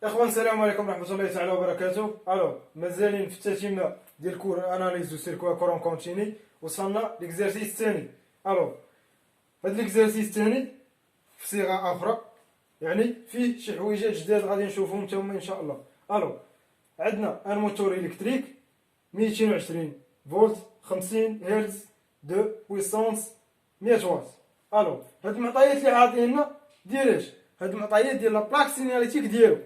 اخوان السلام عليكم ورحمه الله تعالى وبركاته. مازالين في التتمه ديال كور اناليز دو سيركوا كورون كونتيني. وصلنا ليكزارسيس الثاني. هاد ليكزارسيس الثاني في صيغه اخرى، يعني فيه شي حويجات جداد غادي نشوفهم نتاوما ان شاء الله. عندنا ان موتور الكتريك 220 فولت 50 هرتز دو بويسونس 100 واط. هاد المعطيات اللي عاطينا ديال اش؟ هاد المعطيات ديال لا بلاك سيناليتيك ديالو.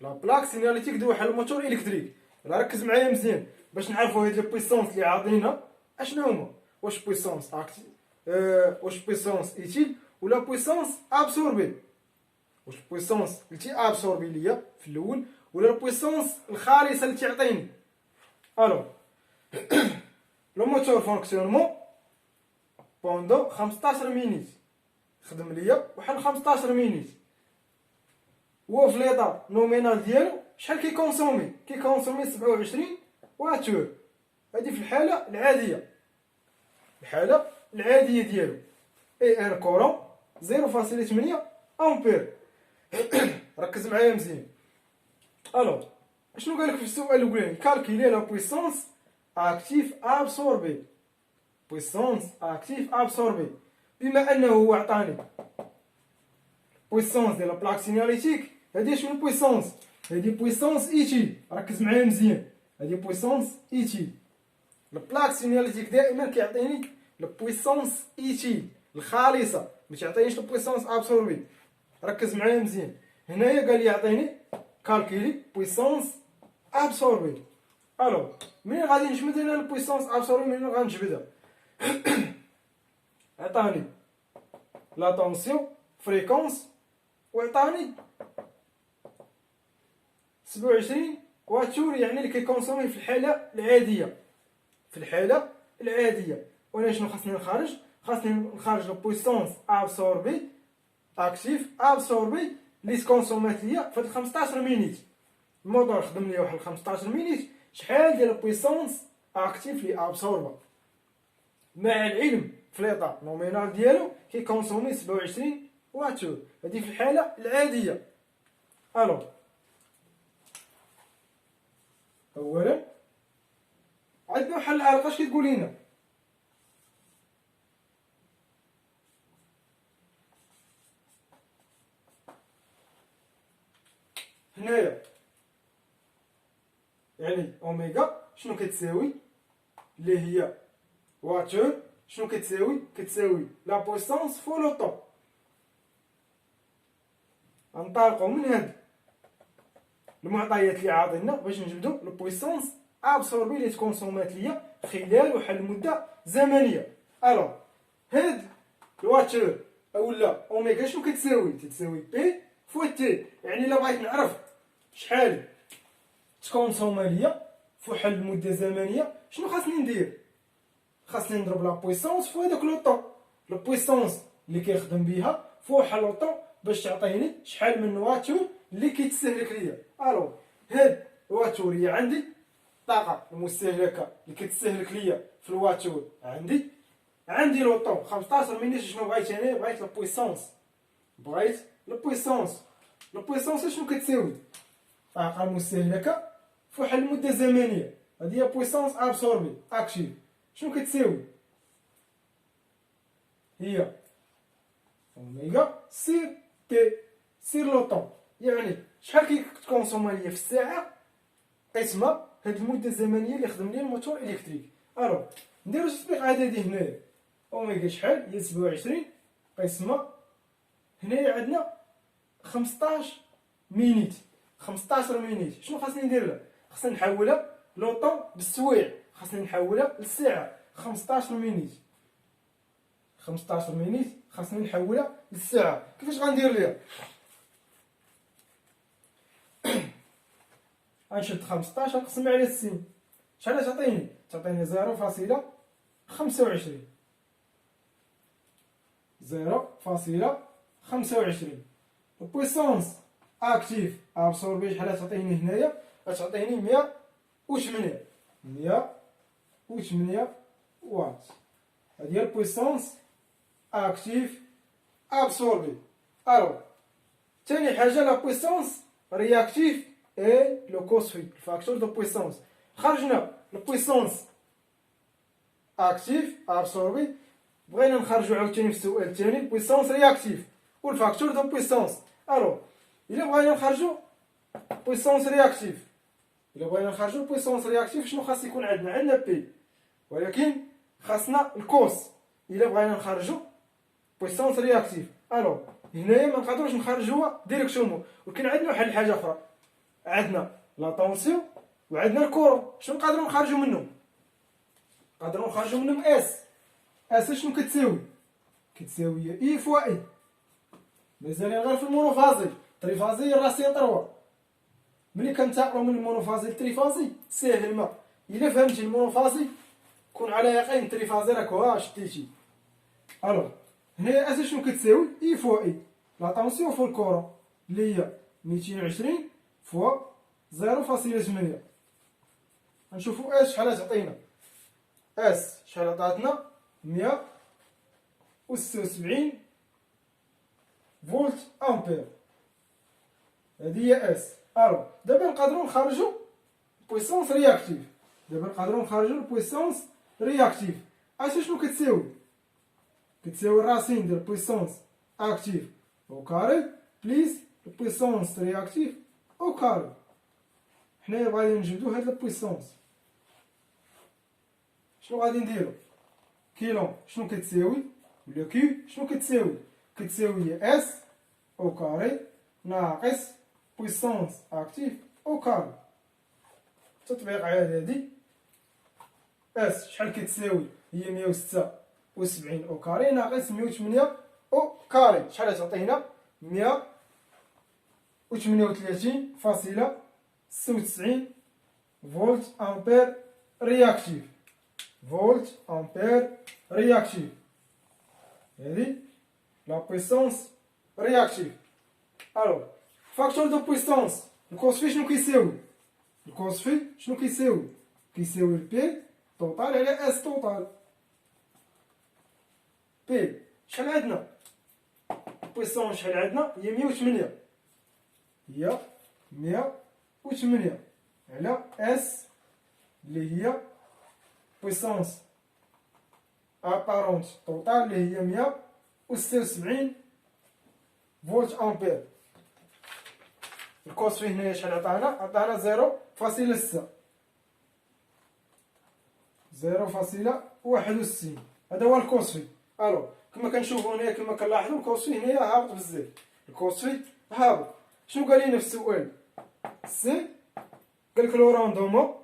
لا بلاك سيناليتيك ديال واحد الموتور الكتريك. ركز معايا مزيان باش نعرفوا هاد البويسونس اللي عاطينا اشنو هما. واش بويسونس اكتيف، واش بويسونس ايتيل ولا بويسونس ابسوربي. واش بويسونس اللي تي ابسوربي ليا في الاول ولا البويسونس الخالصه اللي تعطيني. لو موتور فونكسيونمون بوندو 15 مينيت، خدم ليا واحد 15 مينيت. هو في ليطا نومينال ديالو شحال كيكونسومي؟ كيكونسومي 27 واتور. هادي في الحاله العاديه، الحاله العاديه ديالو اي ان كورون 0.8 امبير. ركز معايا مزيان. اشنو قالك في السؤال الاولاني؟ كالكيلي لا بويسونس اكتيف ابسوربي. بويسونس اكتيف ابسوربي، بما انه هو عطاني بويسونس ديال لا بلاك سيناليتيك. هادي شنو بويسونس؟ هادي بويسونس ايتي. ركز معايا مزيان، هادي بويسونس ايتي. البلاك سيناليتيك دائما كيعطيني البويسونس ايتي الخالصه، ما تعطينيش البويسونس ابسوربي. ركز معايا مزيان. هنايا قال لي يعطيني كالكيلي بويسونس ابسوربي. منين غادي نجبد انا البويسونس ابسوربي؟ منين غنجبدها؟ عطاني لا طونسيون فريكونس وعطاني 27 واتور، يعني اللي كيكونسومي في الحاله العاديه. في الحاله العاديه وانا شنو خاصني نخرج؟ خاصني نخرج البويسونس ابسوربي اكتيف ابسوربي اللي تكونسومات ليا في 15 مينيت. الموتور خدم ليا واحد 15 مينيت. شحال ديال البويسونس اكتيف لي ابسوربا؟ مع العلم في ليطا نومينال ديالو كيكونسومي 27 واتور. هادي في الحاله العاديه. اولا عندنا حل العرق. اش كتقول لنا؟ هنايا يعني اوميغا شنو كتساوي؟ اللي هي واتور. شنو كتساوي؟ كتساوي لا بويسونس فو لو طون. غنطلقوا من هاد المعطيات اللي عاطينا باش نجبدوا البويسونس ابسوربي اللي تكونسومات ليا خلال واحد المده زمنيه. هاد الواتور اولا اوميغا شنو كتساوي؟ تتساوي بي فوا تي. يعني الا بغيت نعرف شحال تكونسوما ليا في واحد المده زمنيه، شنو خاصني ندير؟ خاصني نضرب لا بويسونس فوا داك لو طون. لا بويسونس اللي كيخدم بها فوا واحد لو طون باش تعطيني شحال من واتور اللي كيتستهلك ليا. هاد الواتور هي عندي الطاقه المستهلكه اللي كتستهلك ليا في الواتور. عندي لو طون 15 مينيت. شنو بغيت انا؟ بغيت البويسونس. البويسونس شنو كتساوي؟ الطاقه المستهلكه في واحد المده زمنيه. هادي هي بويسونس ابسوربي اكتيف. شنو كتساوي؟ هي اوميغا سير تي سير لو طون. يعني شحال كيكونسوما ليا في الساعه قسمه هاد المده الزمنيه اللي خدم ليا الموتور الكتريك. نديرو تطبيق عددي هنايا. اوميغا شحال؟ هي 27 قسمه هنايا عندنا 15 مينيت. 15 مينيت شنو خاصني ندير لها؟ خاصني نحولها لو طون بالسوايع. خاصني نحولها للساعه. 15 مينيت 15 مينيت خاصني نحولها للساعه. كيفاش غندير ليها؟ غنشد 15 نقسم على 60. شحال تعطيني؟ تعطيني 0.25. 0.25. البويسونس اكتيف ابسوربي شحال تعطيني هنايا؟ غتعطيني 108. 108 واط. هادي هي البويسونس اكتيف ابسوربي. ثاني حاجه لا بويسونس رياكتيف اي لو كوس في الفاكتور دو بويسونس. خرجنا البويسونس اكتيف ابسوربي، بغينا نخرجوا عاوتاني في السؤال الثاني البويسونس رياكتيف والفاكتور دو بويسونس. الو الا بغينا نخرجوا بويسونس رياكتيف، بويسونس رياكتيف شنو خاص يكون عندنا؟ عندنا بي، ولكن خاصنا الكوس الا بغينا نخرجوا بويسونس رياكتيف. الو هنايا ما نقدروش نخرجوها ديريكتومون، ولكن عندنا واحد الحاجه اخرى، عندنا لا طونسيون وعندنا الكورون. شنو نقدروا نخرجوا منهم؟ نقدروا نخرجوا منهم اس شنو كتساوي؟ كتساوي اي فوا اي. مازال غير في المونوفازي تريفازي راسين 3. ملي كنتقلوا من المونوفازي للتريفازي ساهل ما الا فهمتي المونوفازي كون على يقين التريفازي راك ها شديتي. الو هنا اس شنو كتساوي؟ اي فوا اي لا طونسيون فوا الكورون اللي هي 220 فوا 0.8. نشوفوا اس شحال تعطينا. اس شحال عطاتنا؟ 176 فولت امبير. هذه هي اس. الو دابا نقدروا نخرجوا بويسونس رياكتيف. البويسونس رياكتيف اس شنو كتساوي؟ كتساوي الراسين ديال بويسونس اكتيف او كاري بليس البويسونس رياكتيف او كاري. حنايا غادي نجبدو هاد البويسونس. شنو غادي نديرو؟ كيلون شنو كتساوي؟ ولا كيو شنو كتساوي؟ كتساوي اس او كاري ناقص بويسونس اكتيف او كاري. تطبيق على هادي اس شحال كتساوي؟ هي 176 او كاري ناقص 108 او كاري. شحال تعطينا؟ 138.96 فولت امبير رياكتيف. هذه لا بويسونس رياكتيف. الو فاكتور دو بويسونس الكوس في شنو كيساوي؟ كيساوي البي توتال على اس توتال. بي شحال عندنا؟ بويسونس شحال عندنا؟ هي 108. هي 108 على اس اللي هي بويسونس ابارونت توتال اللي هي 176 فولت امبير. الكوس فيه هنايا شحال عطانا؟ 0.6 0.61. هذا هو الكوس فيه. الو كما كنشوفوا هنايا كما كنلاحظوا الكوس فيه هنايا هابط بزاف. شنو قال لنا في السؤال؟ سي قال لك لو روندومون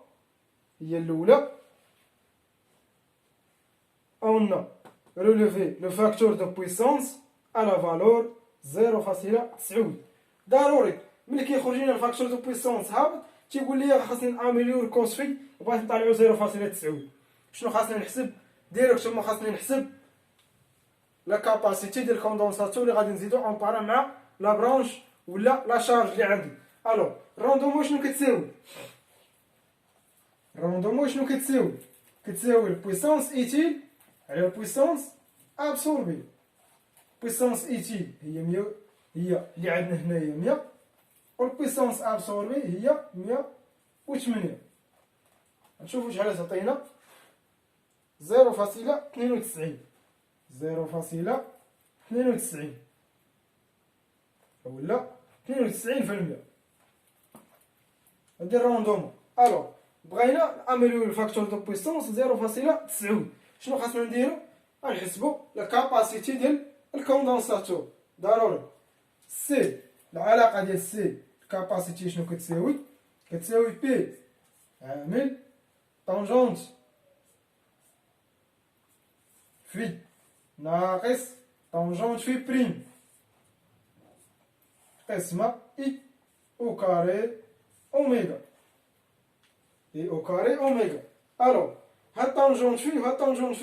هي الاولى on relevé le facteur de puissance à la valeur 0.9. ضروري ملي كيخرج لنا الفاكتور دو بويسونس هابط تيقول لي خاصني ناميليور الكوس في بغيت نطلعو 0.9. شنو خاصني نحسب؟ ديريكتومون خاصني نحسب لا كاباسيتي ديال الكوندونساتور اللي غادي نزيدو امبارا مع لا برانش ولا لا شارج اللي عندي. الو الروندومون شنو كتساوي؟ كتساوي البويسونس ايتيل على البويسونس ابسوربي. بويسونس ايتيل هي 100 هي اللي عندنا هنايا 100 والبويسونس ابسوربي هي 108. نشوفوا شحال تعطينا. 0.92 ولا 92%. هادي الروندومون. الو بغينا نعملو الفاكتور دو بويسونس 0.9. شنو خاصنا نديرو؟ غنحسبو لا كاباسيتي ديال الكوندونساتور. ضروري سي العلاقه ديال سي الكاباسيتي شنو كتساوي بي عامل طونجونت في ناقص طونجونت في بريم قسمة اي او كاري اوميغا. الو هاد طونجونت في وهاد طونجونت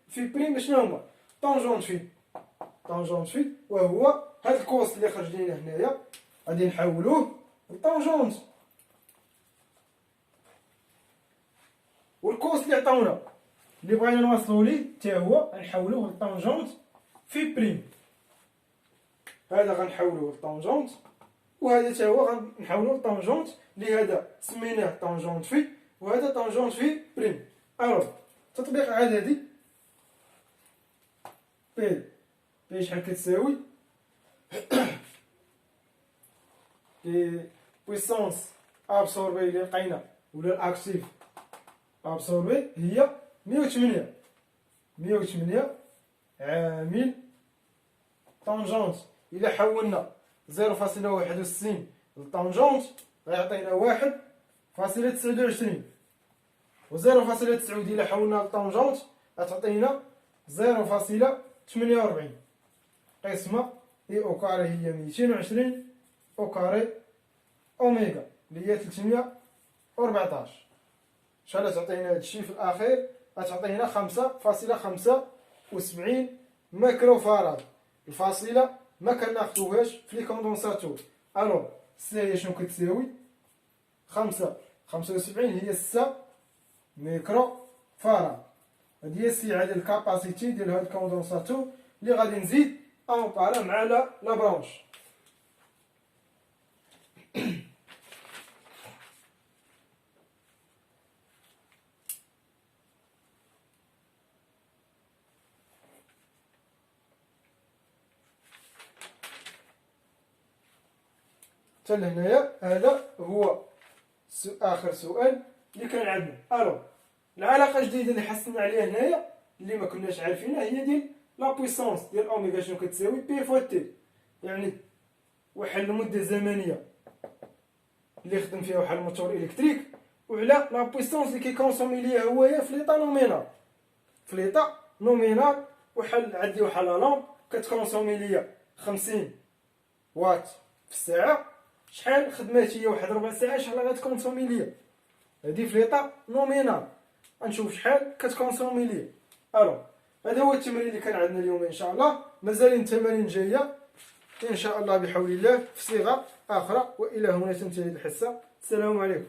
في بريم شنو هما؟ طونجونت في وهو هاد الكوس اللي خرج لينا هنايا غادي نحولوه لطونجونت، والكوس اللي عطاونا اللي بغينا نوصلو ليه حتى هو غنحولوه لطونجونت في بريم. هذا غنحولوه لطونجونت، وهذا حتى هو غنحولوه لطونجونت، اللي هذا سميناه طونجونت في، وهذا طونجونت في بريم. الوغ تطبيق عددي، بي شحال كتساوي لي بويسونس ابسوربي اللي لقينا ولا الاكتيف ابسوربي هي 108 عامل طونجونت. إلا حولنا 0.61 للطونجونت غيعطينا 1.29، و 0.9 إلا حولنا للطونجونت غتعطينا 0.48 قسمة إي أو كاري هي 220 أو كاري أوميغا اللي هي 314. شحال تعطينا هادشي في الأخير؟ غتعطينا 5.75 مايكرو فاراد. الفاصلة ما كناخدوهاش في لي كوندونساتور. الوغ السي هي شنو كتساوي؟ 75 هي 6 ميكرو فاراد. هادي هي السعه ديال الكاباسيتي ديال هاد الكوندونساتور اللي غادي نزيد اونطارا مع لا برونش. حتى لهنايا هذا هو اخر سؤال اللي كان عندنا. الوغ العلاقه الجديده اللي حصلنا عليها هنايا اللي ما كناش عارفينها هي ديال لا بويسونس ديال اوميغا شنو كتساوي بي فوا تي، يعني واحد المده زمنيه اللي خدم فيها واحد الموتور الكتريك وعلى لا بويسونس اللي كيكونسومي ليها هويا في ليطا نومينال. في ليطا نومينال عندي واحد لا لامب كتكونسومي ليا 50 واط في الساعه. شحال خدمات هي واحد ربع ساعه شحال غتكونسومي ليا؟ هادي في ليطا نومينال، غنشوف شحال كتكونسومي ليا. الوغ هذا هو التمرين اللي كان عندنا اليوم ان شاء الله. مازالين تمارين جايه ان شاء الله بحول الله في صيغه اخرى. والى هنا تنتهي الحصه. السلام عليكم.